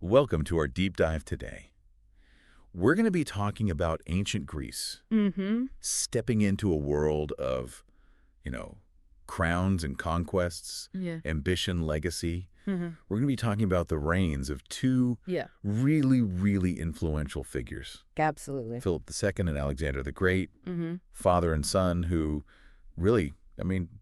Welcome to our deep dive today. We're going to be talking about ancient Greece, stepping into a world of, crowns and conquests, ambition, legacy. We're going to be talking about the reigns of two really, really influential figures. Absolutely. Philip II and Alexander the Great, father and son, who really,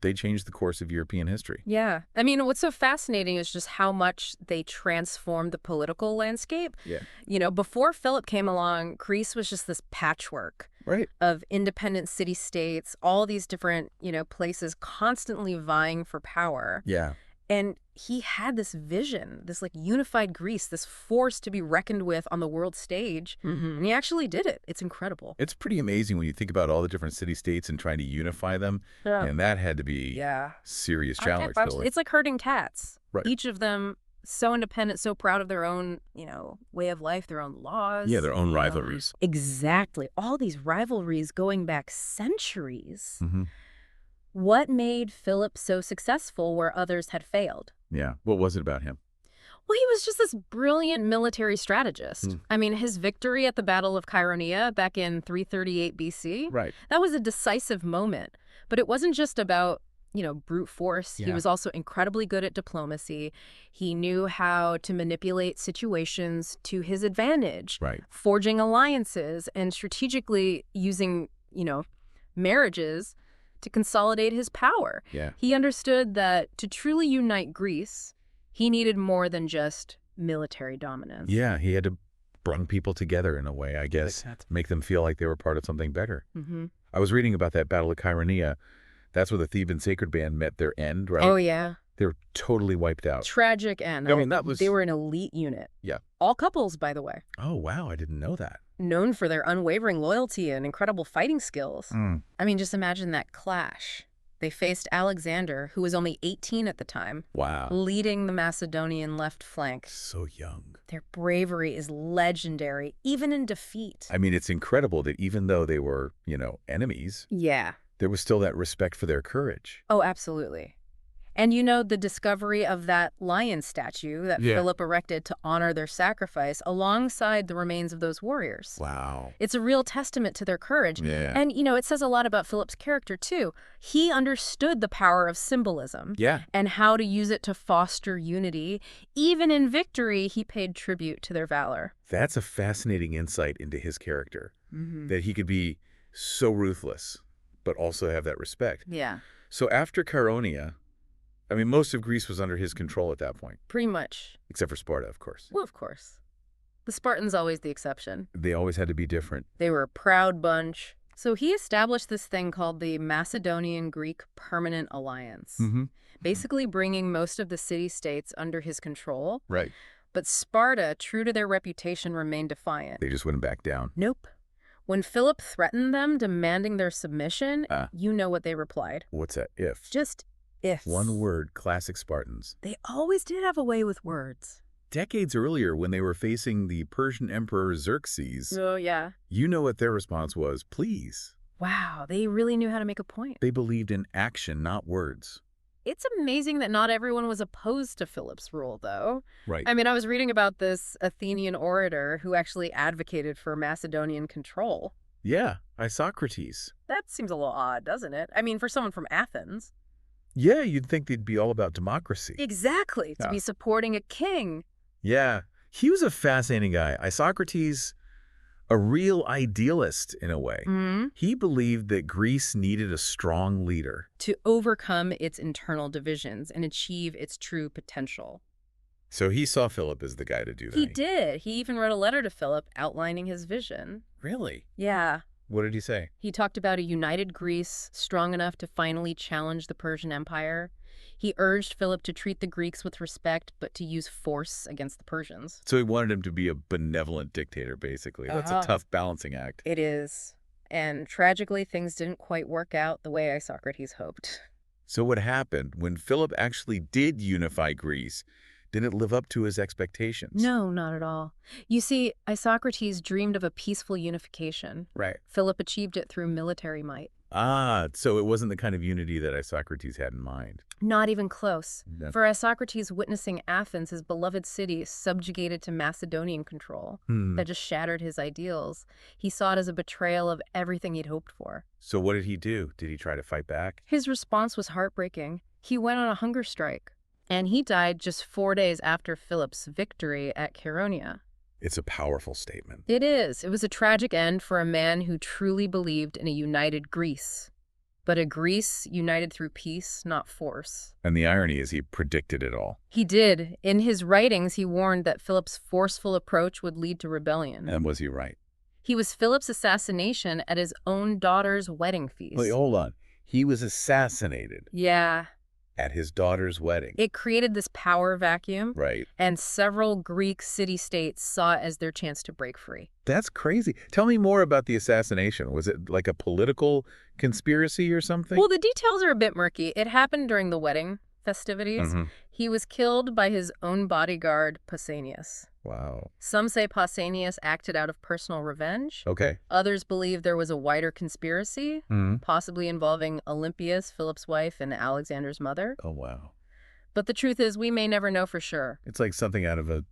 they changed the course of European history. Yeah. What's so fascinating is just how much they transformed the political landscape. Yeah. Before Philip came along, Greece was just this patchwork of independent city-states, all these different, places constantly vying for power. Yeah. And he had this vision, this unified Greece, this force to be reckoned with on the world stage. And he actually did it. It's incredible. It's pretty amazing when you think about all the different city-states and trying to unify them. Yeah. And that had to be serious challenge. It's like herding cats. Right. Each of them so independent, so proud of their own, way of life, their own laws. Yeah, their own rivalries. Exactly. All these rivalries going back centuries. What made Philip so successful where others had failed? Yeah. What was it about him? Well, he was just this brilliant military strategist. His victory at the Battle of Chaeronea back in 338 BC, that was a decisive moment. But it wasn't just about, brute force. Yeah. He was also incredibly good at diplomacy. He knew how to manipulate situations to his advantage, forging alliances and strategically using, marriages to consolidate his power. Yeah. He understood that to truly unite Greece, he needed more than just military dominance. Yeah, he had to bring people together in a way, I guess, make them feel like they were part of something better. I was reading about that Battle of Chaeronea. That's where the Theban sacred band met their end, right? Oh, yeah. They were totally wiped out. Tragic end. They were an elite unit. Yeah. All couples, by the way. Oh, wow. I didn't know that. Known for their unwavering loyalty and incredible fighting skills. Just imagine that clash. They faced Alexander, who was only 18 at the time. Wow. Leading the Macedonian left flank. So young. Their bravery is legendary, even in defeat. It's incredible that even though they were, enemies, there was still that respect for their courage. Oh, absolutely. And the discovery of that lion statue that Philip erected to honor their sacrifice alongside the remains of those warriors. Wow. It's a real testament to their courage. Yeah. And, it says a lot about Philip's character, too. He understood the power of symbolism and how to use it to foster unity. Even in victory, he paid tribute to their valor. That's a fascinating insight into his character, that he could be so ruthless, but also have that respect. Yeah. So after Chaeronea, most of Greece was under his control at that point. Pretty much. Except for Sparta, of course. Well, of course. The Spartans always the exception. They always had to be different. They were a proud bunch. So he established this thing called the Macedonian-Greek Permanent Alliance, basically bringing most of the city-states under his control. Right. But Sparta, true to their reputation, remained defiant. They just wouldn't back down. Nope. When Philip threatened them, demanding their submission, you know what they replied. What's that? If. Just ifs. One word, classic Spartans. They always did have a way with words. Decades earlier, when they were facing the Persian Emperor Xerxes, oh, yeah. You know what their response was? Please. Wow, they really knew how to make a point. They believed in action, not words. It's amazing that not everyone was opposed to Philip's rule, though. Right. I was reading about this Athenian orator who actually advocated for Macedonian control. Yeah, Isocrates. That seems a little odd, doesn't it? For someone from Athens. Yeah, you'd think they'd be all about democracy. Exactly, to be supporting a king. Yeah, he was a fascinating guy. Isocrates, a real idealist in a way. He believed that Greece needed a strong leader to overcome its internal divisions and achieve its true potential. So he saw Philip as the guy to do that. He did. He even wrote a letter to Philip outlining his vision. Really? Yeah. What did he say? He talked about a united Greece, strong enough to finally challenge the Persian Empire. He urged Philip to treat the Greeks with respect, but to use force against the Persians. So he wanted him to be a benevolent dictator, basically. That's a tough balancing act. It is. And tragically, things didn't quite work out the way Isocrates hoped. So what happened when Philip actually did unify Greece? Didn't it live up to his expectations? No, not at all. You see, Isocrates dreamed of a peaceful unification. Right. Philip achieved it through military might. So it wasn't the kind of unity that Isocrates had in mind. Not even close. Yeah. For Isocrates, witnessing Athens, his beloved city, subjugated to Macedonian control, that just shattered his ideals, he saw it as a betrayal of everything he'd hoped for. So what did he do? Did he try to fight back? His response was heartbreaking. He went on a hunger strike, and he died just 4 days after Philip's victory at Chaeronea. It's a powerful statement. It is. It was a tragic end for a man who truly believed in a united Greece. But a Greece united through peace, not force. And the irony is he predicted it all. He did. In his writings, he warned that Philip's forceful approach would lead to rebellion. And was he right? He was Philip's assassination at his own daughter's wedding feast. Wait, hold on. He was assassinated. Yeah. At his daughter's wedding. It created this power vacuum. Right. And several Greek city-states saw it as their chance to break free. That's crazy. Tell me more about the assassination. Was it like a political conspiracy or something? Well, the details are a bit murky. It happened during the wedding festivities. He was killed by his own bodyguard, Pausanias. Wow. Some say Pausanias acted out of personal revenge. Okay. Others believe there was a wider conspiracy, possibly involving Olympias, Philip's wife, and Alexander's mother. Oh, wow. But the truth is, we may never know for sure. It's like something out of a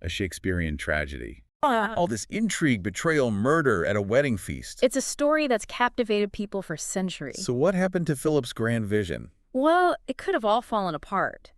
Shakespearean tragedy. All this intrigue, betrayal, murder at a wedding feast. It's a story that's captivated people for centuries. So what happened to Philip's grand vision? Well, it could have all fallen apart.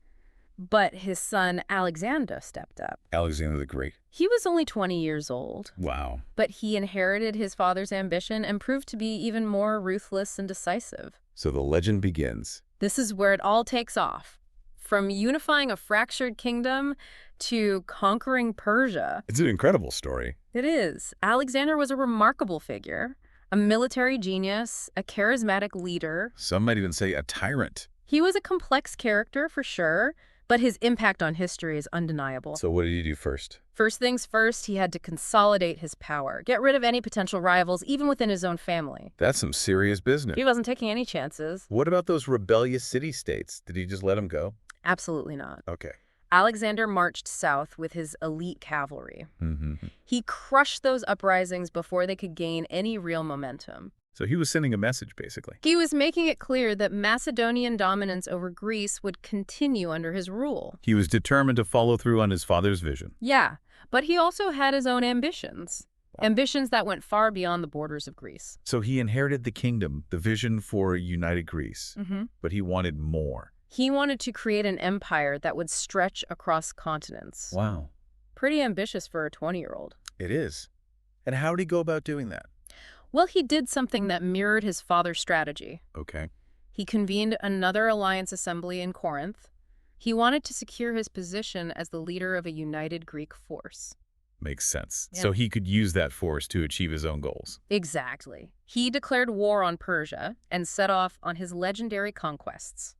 But his son Alexander stepped up. Alexander the Great. He was only 20 years old. Wow. But he inherited his father's ambition and proved to be even more ruthless and decisive. So the legend begins. This is where it all takes off. From unifying a fractured kingdom to conquering Persia. It's an incredible story. It is. Alexander was a remarkable figure, a military genius, a charismatic leader. Some might even say a tyrant. He was a complex character for sure, but his impact on history is undeniable. So what did he do first? First things first, he had to consolidate his power, get rid of any potential rivals, even within his own family. That's some serious business. He wasn't taking any chances. What about those rebellious city-states? Did he just let them go? Absolutely not. Okay. Alexander marched south with his elite cavalry. He crushed those uprisings before they could gain any real momentum. So he was sending a message, basically. He was making it clear that Macedonian dominance over Greece would continue under his rule. He was determined to follow through on his father's vision. Yeah, but he also had his own ambitions. Ambitions that went far beyond the borders of Greece. So he inherited the kingdom, the vision for a united Greece. But he wanted more. He wanted to create an empire that would stretch across continents. Wow. Pretty ambitious for a 20-year-old. It is. And how did he go about doing that? Well, he did something that mirrored his father's strategy. Okay. He convened another alliance assembly in Corinth. He wanted to secure his position as the leader of a united Greek force. Makes sense. Yeah. So he could use that force to achieve his own goals. Exactly. He declared war on Persia and set off on his legendary conquests.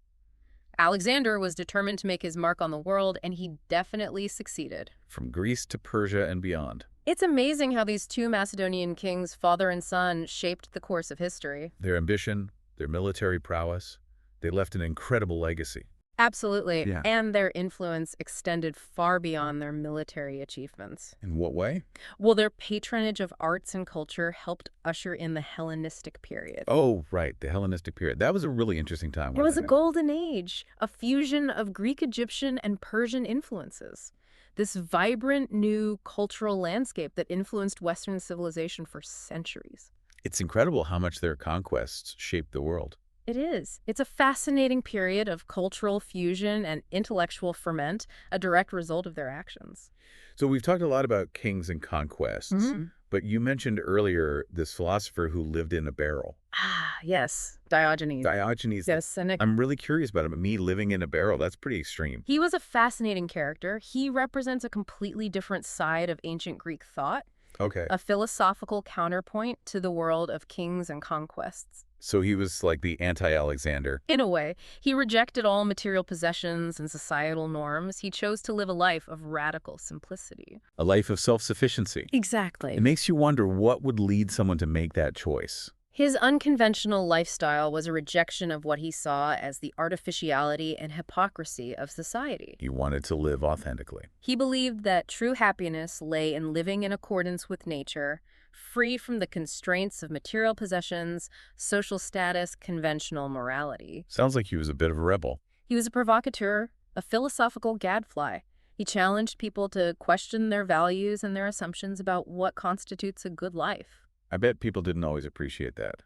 Alexander was determined to make his mark on the world, and he definitely succeeded. From Greece to Persia and beyond. It's amazing how these two Macedonian kings, father and son, shaped the course of history. Their ambition, their military prowess, they left an incredible legacy. Absolutely. Yeah. And their influence extended far beyond their military achievements. In what way? Well, their patronage of arts and culture helped usher in the Hellenistic period. Oh, right, the Hellenistic period. That was a really interesting time. It was a wasn't golden age, a fusion of Greek, Egyptian, and Persian influences. This vibrant new cultural landscape that influenced Western civilization for centuries. It's incredible how much their conquests shaped the world. It is. It's a fascinating period of cultural fusion and intellectual ferment, a direct result of their actions. So we've talked a lot about kings and conquests, but you mentioned earlier this philosopher who lived in a barrel. Ah, yes. Diogenes. Diogenes. Yes, cynic. I'm really curious about him. Me living in a barrel, that's pretty extreme. He was a fascinating character. He represents a completely different side of ancient Greek thought, Okay. a philosophical counterpoint to the world of kings and conquests. So he was like the anti-Alexander. In a way, he rejected all material possessions and societal norms. He chose to live a life of radical simplicity. A life of self-sufficiency. Exactly. It makes you wonder what would lead someone to make that choice. His unconventional lifestyle was a rejection of what he saw as the artificiality and hypocrisy of society. He wanted to live authentically. He believed that true happiness lay in living in accordance with nature, free from the constraints of material possessions, social status, conventional morality. Sounds like he was a bit of a rebel. He was a provocateur, a philosophical gadfly. He challenged people to question their values and their assumptions about what constitutes a good life. I bet people didn't always appreciate that.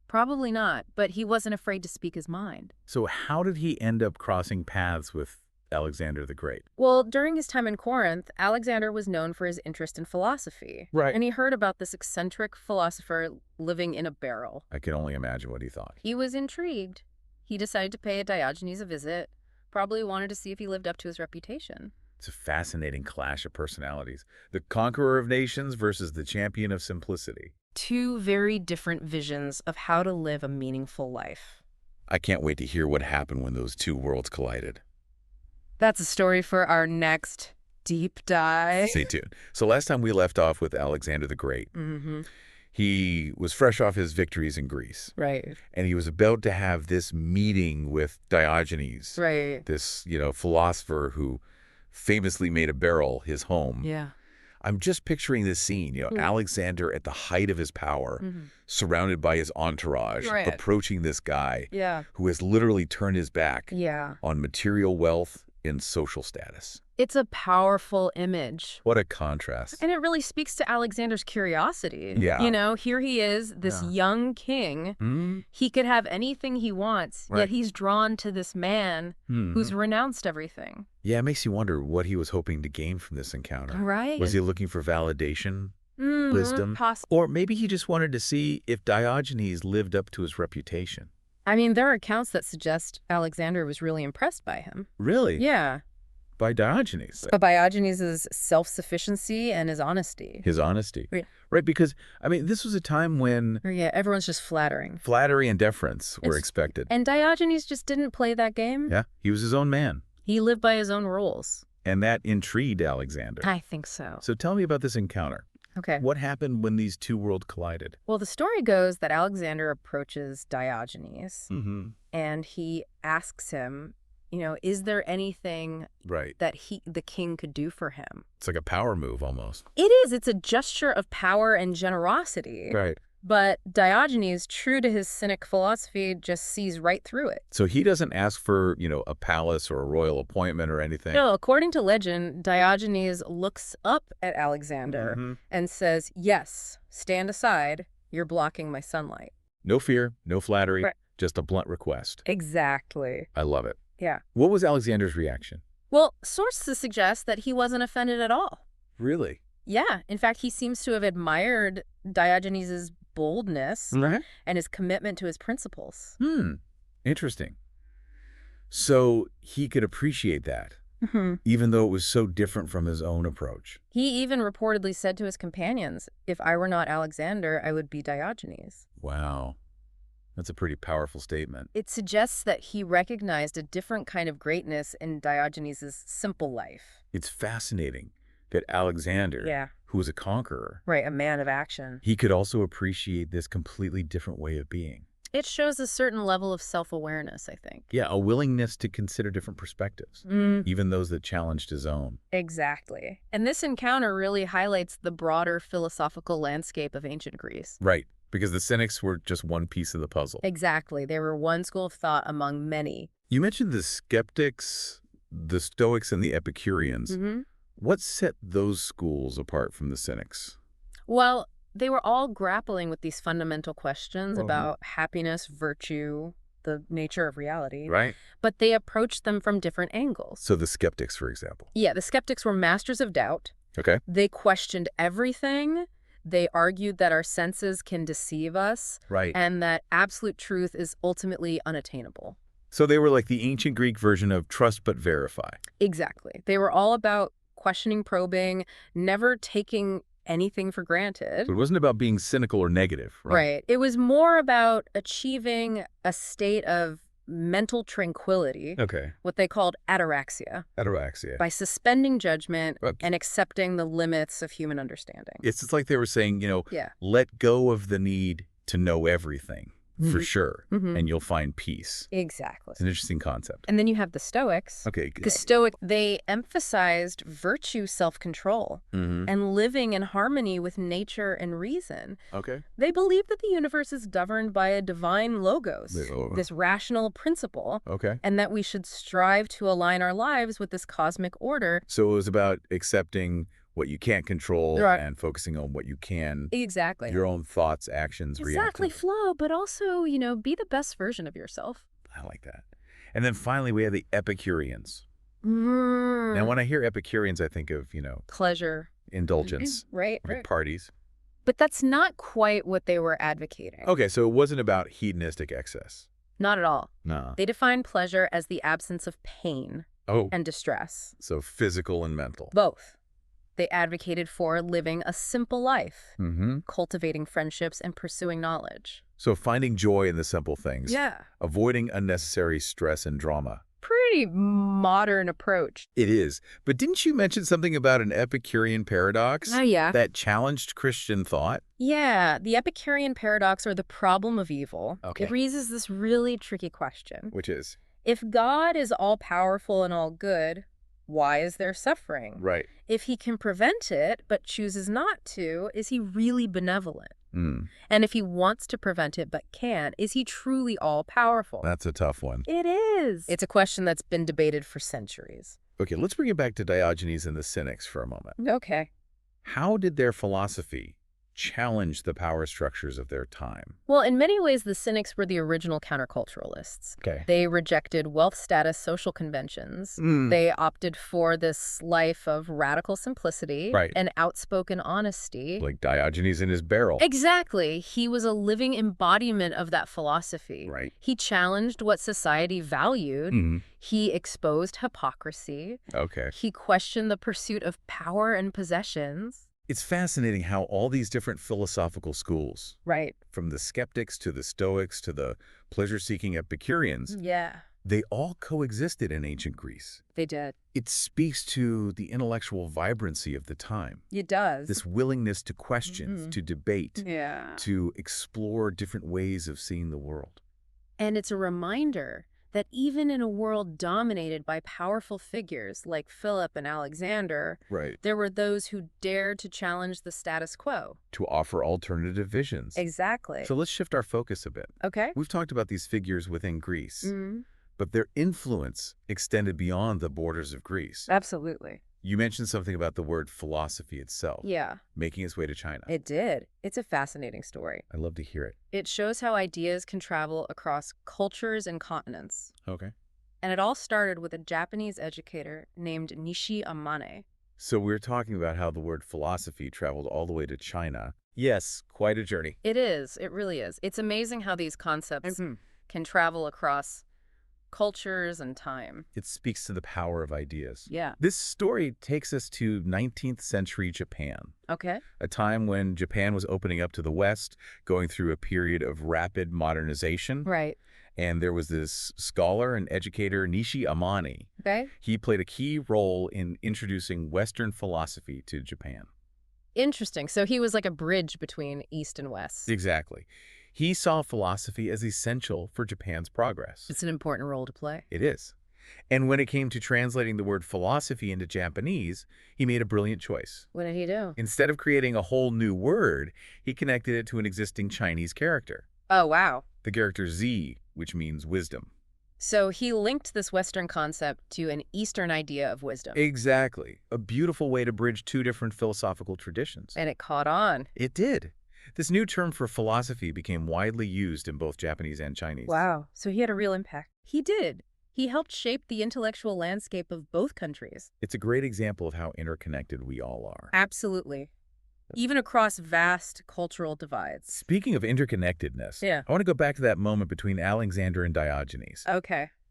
Probably not, but he wasn't afraid to speak his mind. So how did he end up crossing paths with Alexander the Great? Well, during his time in Corinth, Alexander was known for his interest in philosophy. Right. And he heard about this eccentric philosopher living in a barrel. I can only imagine what he thought. He was intrigued. He decided to pay Diogenes a visit, probably wanted to see if he lived up to his reputation. It's a fascinating clash of personalities. The conqueror of nations versus the champion of simplicity. Two very different visions of how to live a meaningful life. I can't wait to hear what happened when those two worlds collided. That's a story for our next deep dive. Stay tuned. So last time we left off with Alexander the Great. He was fresh off his victories in Greece. Right. And he was about to have this meeting with Diogenes. Right. This, philosopher who famously made a barrel his home. Yeah. I'm just picturing this scene, Alexander at the height of his power, surrounded by his entourage, approaching this guy who has literally turned his back on material wealth and social status. It's a powerful image. What a contrast. And it really speaks to Alexander's curiosity. Yeah. Here he is, this young king. He could have anything he wants, yet he's drawn to this man who's renounced everything. Yeah, it makes you wonder what he was hoping to gain from this encounter. Right. Was he looking for validation, wisdom? Or maybe he just wanted to see if Diogenes lived up to his reputation. I mean, there are accounts that suggest Alexander was really impressed by him. Really? Yeah. By Diogenes. But Diogenes' self-sufficiency and his honesty. His honesty. Yeah. Right, because, this was a time when... Yeah, everyone's just flattering. Flattery and deference were expected. And Diogenes just didn't play that game. Yeah, he was his own man. He lived by his own rules. And that intrigued Alexander. I think so. So tell me about this encounter. Okay. What happened when these two worlds collided? Well, the story goes that Alexander approaches Diogenes and he asks him, is there anything that the king could do for him? It's like a power move almost. It is. It's a gesture of power and generosity. Right. But Diogenes, true to his cynic philosophy, just sees right through it. So he doesn't ask for, a palace or a royal appointment or anything? No, according to legend, Diogenes looks up at Alexander and says, yes, stand aside. You're blocking my sunlight. No fear, no flattery, just a blunt request. Exactly. I love it. Yeah. What was Alexander's reaction? Well, sources suggest that he wasn't offended at all. Really? Yeah. In fact, he seems to have admired Diogenes' boldness and his commitment to his principles. Interesting. So he could appreciate that, even though it was so different from his own approach. He even reportedly said to his companions, if I were not Alexander, I would be Diogenes. Wow. That's a pretty powerful statement. It suggests that he recognized a different kind of greatness in Diogenes' simple life. It's fascinating that Alexander, who was a conqueror, a man of action, he could also appreciate this completely different way of being. It shows a certain level of self-awareness, I think. Yeah, a willingness to consider different perspectives, even those that challenged his own. Exactly. And this encounter really highlights the broader philosophical landscape of ancient Greece. Right. Because the Cynics were just one piece of the puzzle. Exactly. They were one school of thought among many. You mentioned the Skeptics, the Stoics, and the Epicureans. What set those schools apart from the Cynics? Well, they were all grappling with these fundamental questions about happiness, virtue, the nature of reality. Right. But they approached them from different angles. So the Skeptics, for example. Yeah, the Skeptics were masters of doubt. Okay. They questioned everything. They argued that our senses can deceive us. Right. And that absolute truth is ultimately unattainable. So they were like the ancient Greek version of trust but verify. Exactly. They were all about questioning, probing, never taking anything for granted. So it wasn't about being cynical or negative, right? Right. It was more about achieving a state of mental tranquility. Okay. What they called ataraxia. Ataraxia. By suspending judgment and accepting the limits of human understanding. It's like they were saying, let go of the need to know everything, for sure, and you'll find peace. Exactly. It's an interesting concept. And then you have the Stoics. Okay. The Stoics, they emphasized virtue, self-control, and living in harmony with nature and reason. Okay. They believe that the universe is governed by a divine logos, this rational principle, and that we should strive to align our lives with this cosmic order. So it was about accepting what you can't control and focusing on what you can. Exactly. Your own thoughts, actions, Exactly, flow, but also, be the best version of yourself. I like that. And then finally, we have the Epicureans. Now, when I hear Epicureans, I think of, pleasure. Indulgence. Right. Parties. But that's not quite what they were advocating. Okay, so it wasn't about hedonistic excess. Not at all. No. They defined pleasure as the absence of pain and distress. So physical and mental. Both. They advocated for living a simple life, cultivating friendships and pursuing knowledge. So finding joy in the simple things. Yeah. Avoiding unnecessary stress and drama. Pretty modern approach. It is. But didn't you mention something about an Epicurean paradox? Oh, yeah. That challenged Christian thought? Yeah. The Epicurean paradox, or the problem of evil, it raises this really tricky question. Which is? If God is all-powerful and all-good, why is there suffering? Right. If he can prevent it but chooses not to, is he really benevolent? And if he wants to prevent it but can't, is he truly all-powerful? That's a tough one. It is. It's a question that's been debated for centuries. Okay, let's bring it back to Diogenes and the Cynics for a moment. Okay. How did their philosophy challenge the power structures of their time? Well, in many ways, the Cynics were the original counterculturalists. They rejected wealth status social conventions. They opted for this life of radical simplicity and outspoken honesty. Like Diogenes in his barrel. Exactly. He was a living embodiment of that philosophy. He challenged what society valued. He exposed hypocrisy. He questioned the pursuit of power and possessions. It's fascinating how all these different philosophical schools, from the Skeptics to the Stoics to the pleasure-seeking Epicureans, they all coexisted in ancient Greece. They did. It speaks to the intellectual vibrancy of the time. It does. This willingness to question, to debate, to explore different ways of seeing the world. And it's a reminder that even in a world dominated by powerful figures like Philip and Alexander, there were those who dared to challenge the status quo. To offer alternative visions. Exactly. So let's shift our focus a bit. We've talked about these figures within Greece, but their influence extended beyond the borders of Greece. Absolutely. You mentioned something about the word philosophy itself. Making its way to China. It did. It's a fascinating story. I'd love to hear it. It shows how ideas can travel across cultures and continents. And it all started with a Japanese educator named Nishi Amane. So we're talking about how the word philosophy traveled all the way to China. Yes, quite a journey. It is. It really is. It's amazing how these concepts can travel across cultures and time. It speaks to the power of ideas. Yeah. This story takes us to 19th century Japan. A time when Japan was opening up to the West, going through a period of rapid modernization. And there was this scholar and educator, Nishi Amane. He played a key role in introducing Western philosophy to Japan. Interesting. So he was like a bridge between East and West. Exactly. He saw philosophy as essential for Japan's progress. It's an important role to play. It is. And when it came to translating the word philosophy into Japanese, he made a brilliant choice. What did he do? Instead of creating a whole new word, he connected it to an existing Chinese character. Oh, wow. The character Z, which means wisdom. So he linked this Western concept to an Eastern idea of wisdom. Exactly. A beautiful way to bridge two different philosophical traditions. And it caught on. It did. This new term for philosophy became widely used in both Japanese and Chinese. Wow. So he had a real impact. He did. He helped shape the intellectual landscape of both countries. It's a great example of how interconnected we all are. Absolutely. Even across vast cultural divides. Speaking of interconnectedness, I want to go back to that moment between Alexander and Diogenes.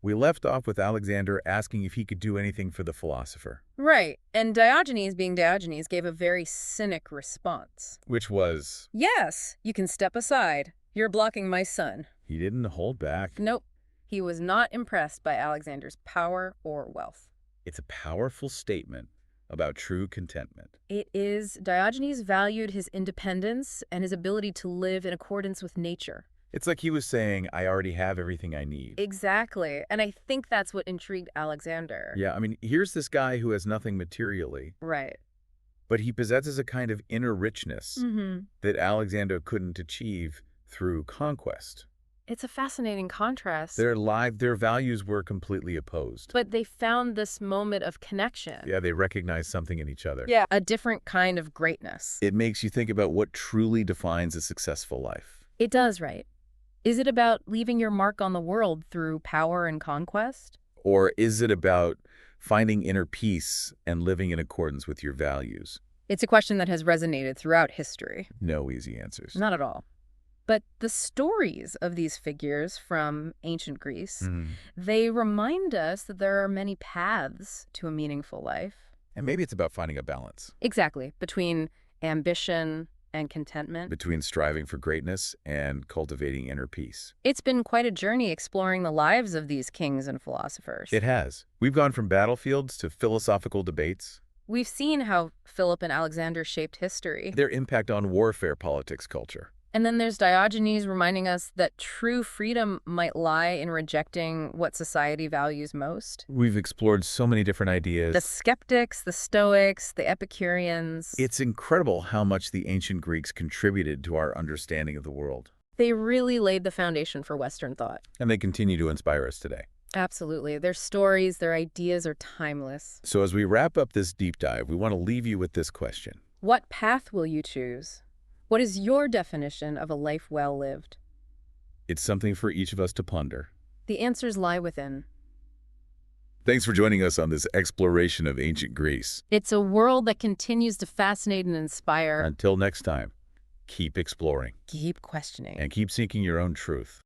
We left off with Alexander asking if he could do anything for the philosopher. Right. And Diogenes, being Diogenes, gave a very cynic response. Which was? Yes, you can step aside. You're blocking my son. He didn't hold back. Nope. He was not impressed by Alexander's power or wealth. It's a powerful statement about true contentment. It is. Diogenes valued his independence and his ability to live in accordance with nature. It's like he was saying, I already have everything I need. Exactly. And I think that's what intrigued Alexander. Yeah, I mean, here's this guy who has nothing materially. Right. But he possesses a kind of inner richness that Alexander couldn't achieve through conquest. It's a fascinating contrast. Their values were completely opposed. But they found this moment of connection. Yeah, they recognized something in each other. Yeah, a different kind of greatness. It makes you think about what truly defines a successful life. It does, right? Is it about leaving your mark on the world through power and conquest? Or is it about finding inner peace and living in accordance with your values? It's a question that has resonated throughout history. No easy answers. Not at all. But the stories of these figures from ancient Greece, they remind us that there are many paths to a meaningful life. And maybe it's about finding a balance. Exactly. Between ambition and contentment. Between striving for greatness and cultivating inner peace. It's been quite a journey exploring the lives of these kings and philosophers. It has. We've gone from battlefields to philosophical debates. We've seen how Philip and Alexander shaped history. Their impact on warfare, politics, culture. And then there's Diogenes reminding us that true freedom might lie in rejecting what society values most. We've explored so many different ideas. The Skeptics, the Stoics, the Epicureans. It's incredible how much the ancient Greeks contributed to our understanding of the world. They really laid the foundation for Western thought. And they continue to inspire us today. Absolutely. Their stories, their ideas are timeless. So as we wrap up this deep dive, we want to leave you with this question. What path will you choose? What is your definition of a life well lived? It's something for each of us to ponder. The answers lie within. Thanks for joining us on this exploration of ancient Greece. It's a world that continues to fascinate and inspire. Until next time, keep exploring. Keep questioning. And keep seeking your own truth.